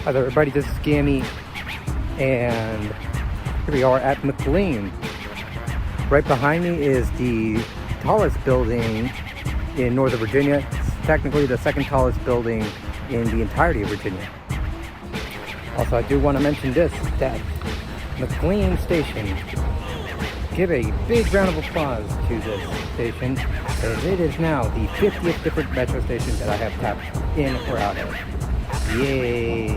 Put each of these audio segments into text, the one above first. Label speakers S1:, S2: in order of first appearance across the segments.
S1: Hi there everybody, this is GAMMY, and here we are at McLean. Right behind me is the tallest building in Northern Virginia. It's technically the second tallest building in the entirety of Virginia. Also, I do want to mention this, that McLean Station. Give a big round of applause to this station, as it is now the 50th different metro station that I have tapped in or out of. Yay!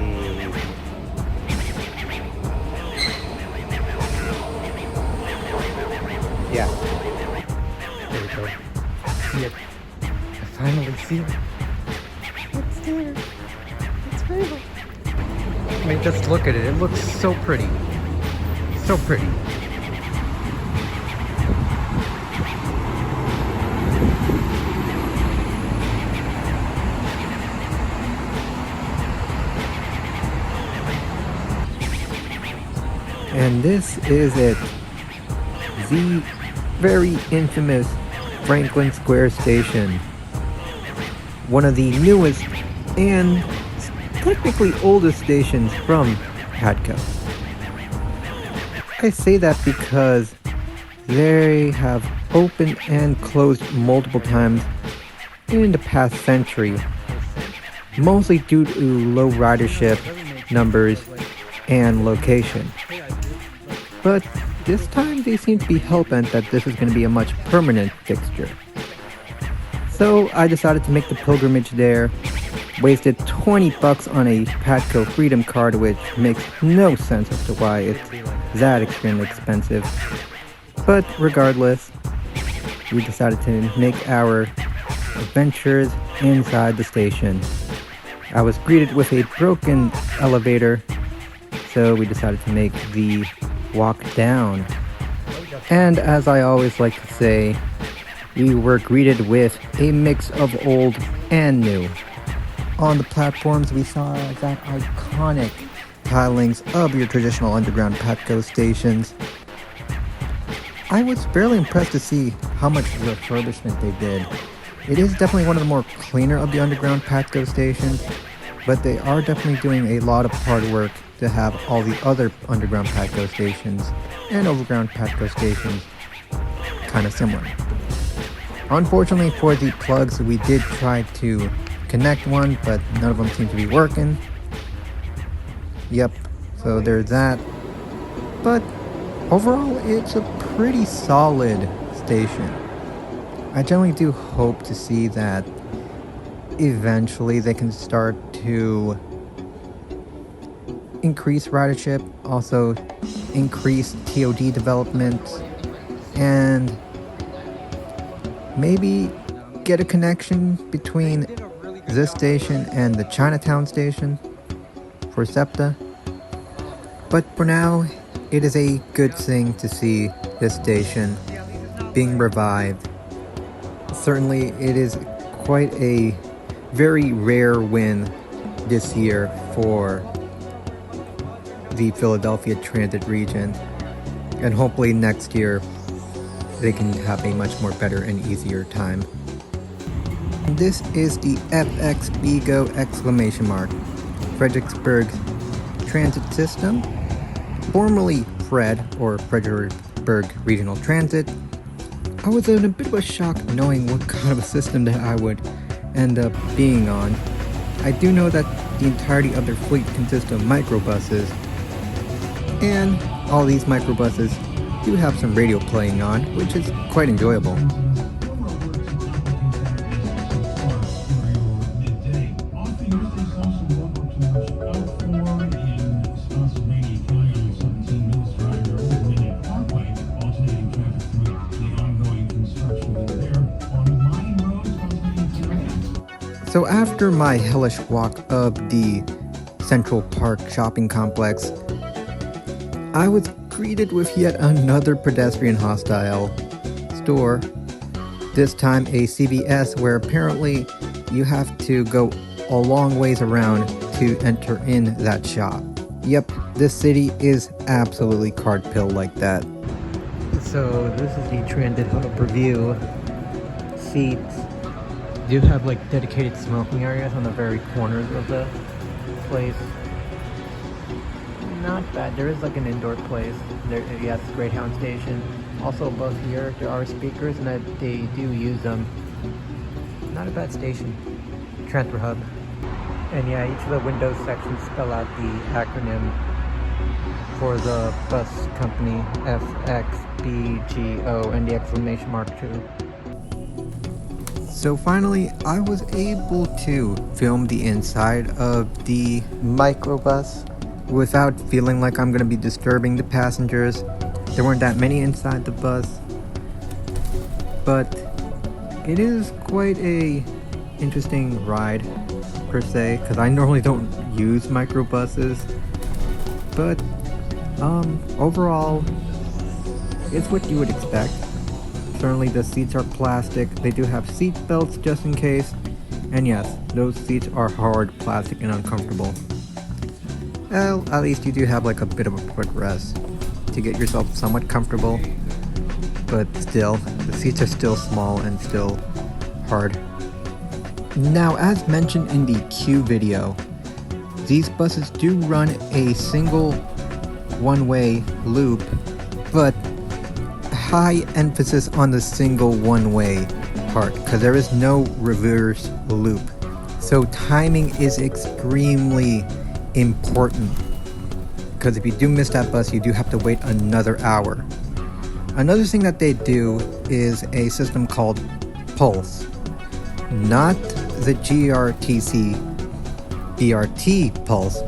S1: Yeah. There we go. See it. I finally see it. It's there. It's real. I mean, just look at it. It looks so pretty. So pretty. And this is it. The very infamous Franklin Square Station. One of the newest and technically oldest stations from Patco. I say that because they have opened and closed multiple times in the past century, mostly due to low ridership numbers and location. But this time they seem to be hell-bent that this is going to be a much permanent fixture. So I decided to make the pilgrimage there, wasted 20 bucks on a Patco Freedom card, which makes no sense as to why it's that extremely expensive. But regardless, we decided to make our adventures inside the station. I was greeted with a broken elevator, so we decided to make the walk down. And as I always like to say, we were greeted with a mix of old and new. On the platforms we saw that iconic tilings of your traditional underground Patco stations. I was fairly impressed to see how much refurbishment they did. It is definitely one of the more cleaner of the underground Patco stations, but they are definitely doing a lot of hard work to have all the other underground Patco stations and overground Patco stations kind of similar. Unfortunately for the plugs, we did try to connect one, but none of them seem to be working. Yep, so there's that. But overall, it's a pretty solid station. I generally do hope to see that eventually they can start to increase ridership, also increase TOD development, and maybe get a connection between this station and the Chinatown station for SEPTA. But for now, it is a good thing to see this station being revived. Certainly, it is quite a very rare win this year for the Philadelphia Transit region, and hopefully next year they can have a much more better and easier time. This is the FX BGO exclamation mark, Fredericksburg Transit System, formerly FRED or Fredericksburg Regional Transit. I was in a bit of a shock knowing what kind of a system that I would end up being on. I do know that the entirety of their fleet consists of microbuses, and all these microbuses do have some radio playing on, which is quite enjoyable. So after my hellish walk of the Central Park shopping complex, I was greeted with yet another pedestrian hostile store, this time a CVS, where apparently you have to go a long ways around to enter in that shop. Yep, this city is absolutely card pill like that. So this is the Transit Hub review. Seats do have like dedicated smoking areas on the very corners of the place. not bad. There is like an indoor place. There, yes, Greyhound Station. Also above here, there are speakers, and they do use them. Not a bad station. Transfer hub. And yeah, each of the windows sections spell out the acronym for the bus company, FXBGO, and the exclamation mark too. So finally, I was able to film the inside of the microbus without feeling like I'm going to be disturbing the passengers. There weren't that many inside the bus, but it is quite a interesting ride per se, because I normally don't use microbuses, but overall, it's what you would expect. Certainly the seats are plastic. They do have seat belts just in case. And yes, those seats are hard, plastic, and uncomfortable. Well, at least you do have like a bit of a footrest to get yourself somewhat comfortable. But still, the seats are still small and still hard. Now, as mentioned in the Q video, these buses do run a single one-way loop, but high emphasis on the single one-way part, because there is no reverse loop. So timing is extremely important, because if you do miss that bus, you do have to wait another hour. Another thing that they do is a system called Pulse. Not the GRTC BRT Pulse,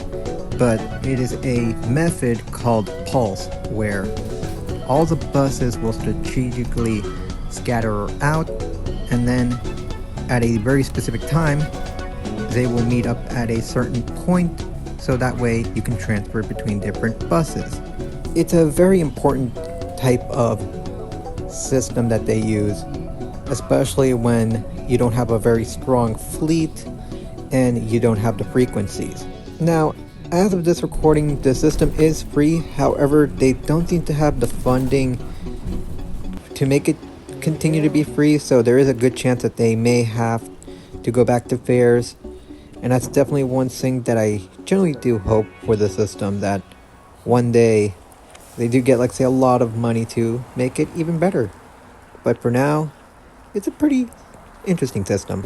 S1: but it is a method called Pulse, where all the buses will strategically scatter out, and then at a very specific time, they will meet up at a certain point, so that way you can transfer between different buses. It's a very important type of system that they use, especially when you don't have a very strong fleet and you don't have the frequencies. Now, as of this recording, the system is free. However, they don't seem to have the funding to make it continue to be free, so there is a good chance that they may have to go back to fares. And that's definitely one thing that I generally do hope for the system, that one day they do get, like, say, a lot of money to make it even better. But for now, it's a pretty interesting system.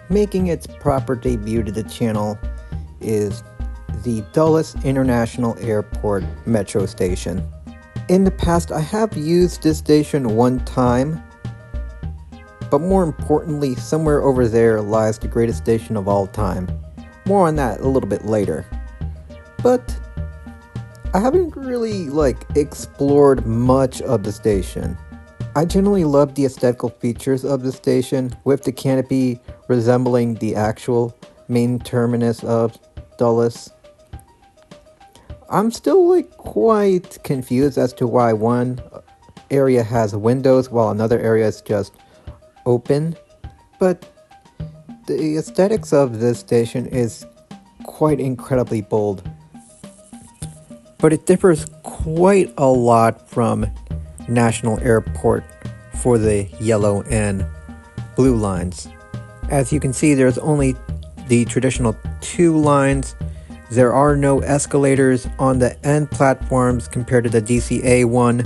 S1: Making its proper debut to the channel is the Dulles International Airport Metro Station. In the past, I have used this station one time, but more importantly, somewhere over there lies the greatest station of all time. More on that a little bit later. But I haven't really, explored much of the station. I generally love the aesthetical features of the station, with the canopy resembling the actual main terminus of Dulles. I'm still quite confused as to why one area has windows while another area is just open, but the aesthetics of this station is quite incredibly bold. But it differs quite a lot from National Airport for the yellow and blue lines. As you can see, there's only the traditional 2 lines. There are no escalators on the end platforms compared to the DCA one.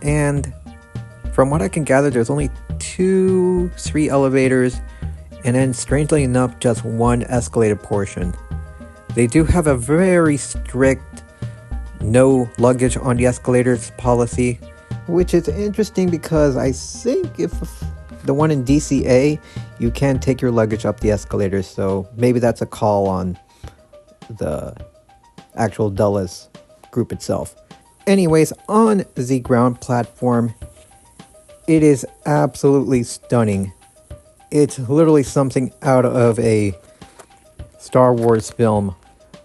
S1: And from what I can gather, there's only 2-3 elevators, and then strangely enough, just 1 escalated portion. They do have a very strict no luggage on the escalators policy, which is interesting because I think if the one in DCA, you can take your luggage up the escalators, so maybe that's a call on the actual Dulles group itself. Anyways, on the ground platform, it is absolutely stunning. It's literally something out of a Star Wars film,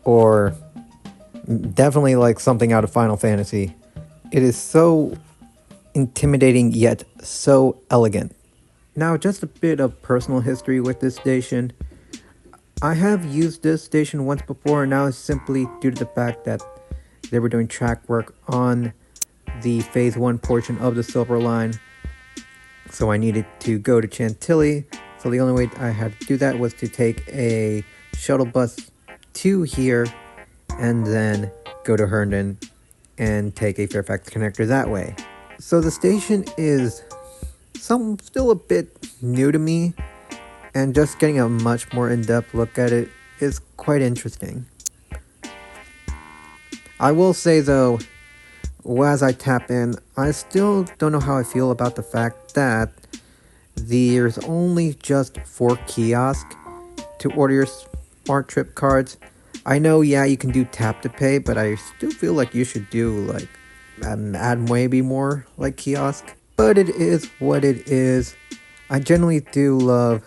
S1: or definitely like something out of Final Fantasy. It is so intimidating yet so elegant. Now, just a bit of personal history with this station. I have used this station once before, and now it's simply due to the fact that they were doing track work on the Phase 1 portion of the Silver Line. So I needed to go to Chantilly. So the only way I had to do that was to take a shuttle bus to here and then go to Herndon and take a Fairfax connector that way. So the station is still a bit new to me, and just getting a much more in-depth look at it is quite interesting. I will say though, as I tap in, I still don't know how I feel about the fact that there's only just 4 kiosks to order your Smart Trip cards. I know, yeah, you can do tap to pay, but I still feel like you should do like add maybe more like kiosk. But it is what it is. I generally do love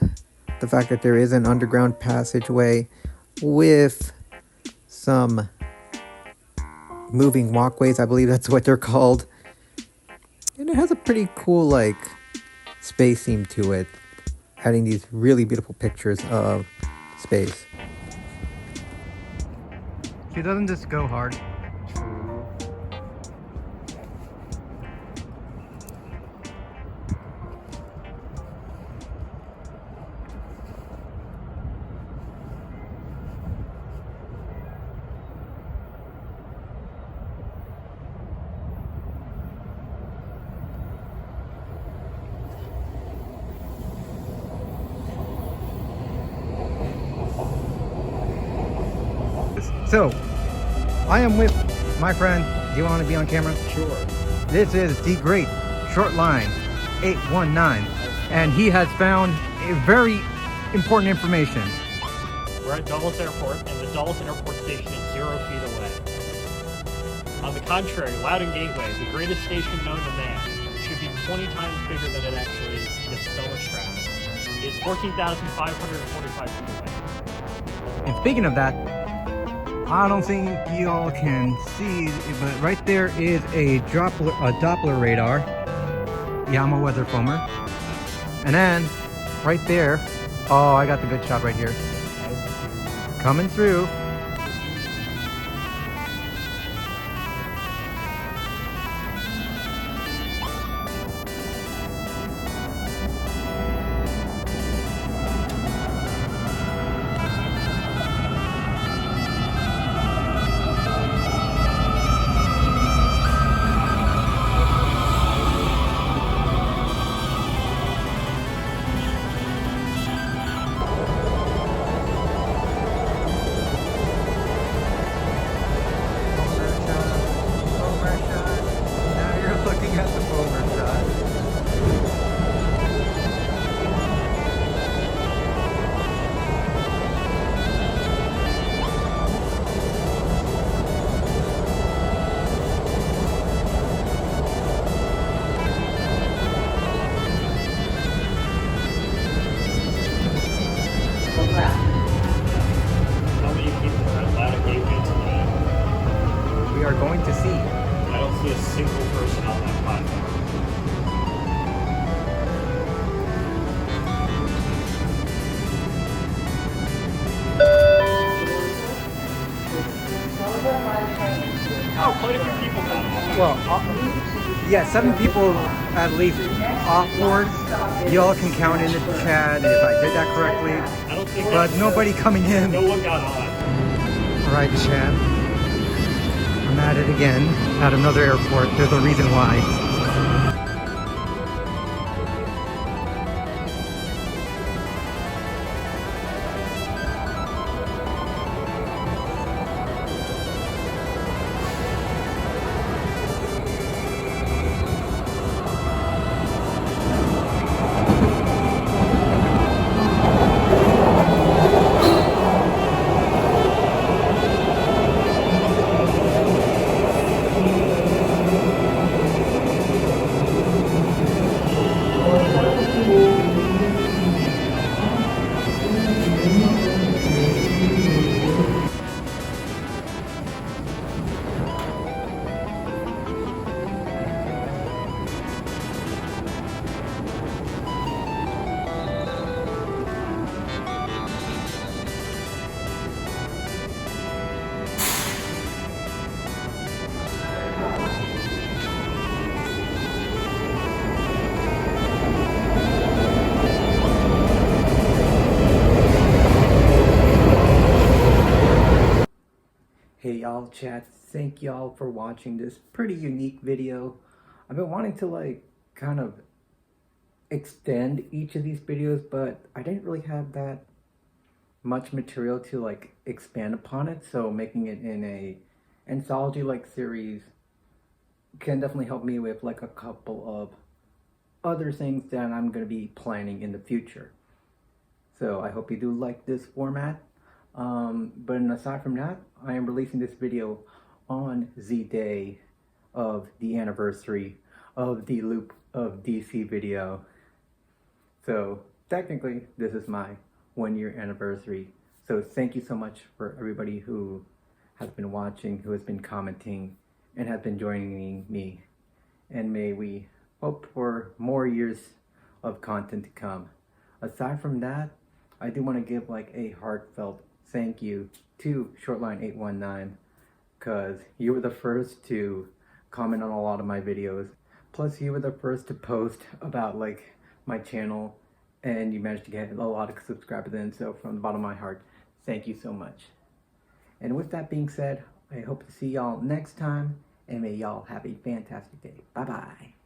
S1: the fact that there is an underground passageway with some moving walkways, I believe that's what they're called. And it has a pretty cool like space theme to it, adding these really beautiful pictures of space. See, doesn't this go hard? So, I am with my friend. Do you want to be on camera?
S2: Sure.
S1: This is the great Short Line 819, and he has found a very important information.
S2: We're at Dulles Airport, and the Dulles Airport station is 0 feet away. On the contrary, Loudoun Gateway, the greatest station known to man, should be 20 times bigger than it actually is. Gets so much traffic. It's 14,545 feet away.
S1: And speaking of that, I don't think you all can see, but right there is a Doppler radar, Yamaha weather foamer. And then, right there, oh, I got the good shot right here. Coming through. We are going to see.
S2: I don't see a single person on that platform. Oh, quite a few people got off.
S1: Well, yeah, 7 people at least off board. Y'all can count in the chat if I did that correctly.
S2: I don't think
S1: But nobody coming in.
S2: no one got on.
S1: Alright, chat. I'm at it again at another airport. There's a reason why. y'all, chat. Thank y'all for watching this pretty unique video. I've been wanting to like kind of extend each of these videos, but I didn't really have that much material to like expand upon it, so making it in a anthology like series can definitely help me with like a couple of other things that I'm going to be planning in the future. So I hope you do like this format. But aside from that, I am releasing this video on the day of the anniversary of the Loop of DC video. So technically this is my 1-year anniversary. So thank you so much for everybody who has been watching, who has been commenting, and has been joining me. And may we hope for more years of content to come. Aside from that, I do want to give like a heartfelt thank you to Shortline819, because you were the first to comment on a lot of my videos. Plus you were the first to post about like my channel, and you managed to get a lot of subscribers in. So from the bottom of my heart, thank you so much. And with that being said, I hope to see y'all next time, and may y'all have a fantastic day. Bye bye.